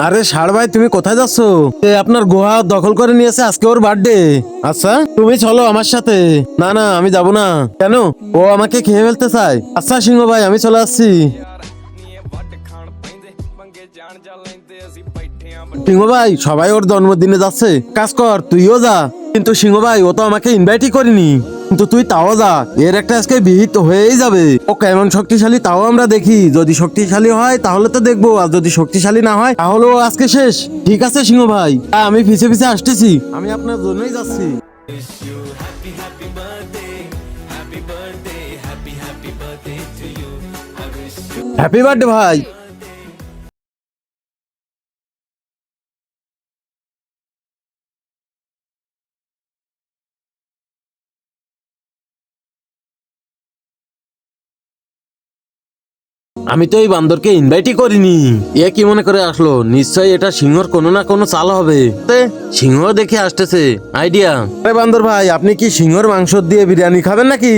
আরে ষাড় ভাই, তুমি কোথায় যাচ্ছ? আপনার গুহা দখল করে নিয়েছে, আজকে ওর বার্থডে। আচ্ছা, তুমি চলো আমার সাথে। না না, আমি যাব না। কেন? ও আমাকে খেয়ে ফেলতে চায়। আচ্ছা সিংহ ভাই, আমি চলে আসছি। সিংহ ভাই, সবাই ওর জন্মদিনে যাচ্ছে, কাজ কর, তুইও যা। কিন্তু সিংহ ভাই, ও তো আমাকে ইনভাইটই করেনি। কিন্তু তুই তাও যা, এর একটা আজকে বিহিত হয়েই যাবে। ও কেমন শক্তিশালী তাও আমরা দেখি। যদি শক্তিশালী হয় তাহলে তো দেখবো, আর যদি শক্তিশালী না হয় তাহলে ও আজকে শেষ। ঠিক আছে সিংহ ভাই, আমি পিছে পিছে আসতেছি। আমি আপনার জন্যই যাচ্ছি। হ্যাপি বার্থডে ভাই। আমি তো এই বান্দরকে ইনভাইটই করিনি। এ কি মনে করে আসলো? নিশ্চয়ই এটা সিংহর কোনো না কোনো চাল হবে। সিংহ দেখে আসতেছে, আইডিয়া। আরে বান্দর ভাই, আপনি কি সিংহর মাংস দিয়ে বিরিয়ানি খাবেন নাকি?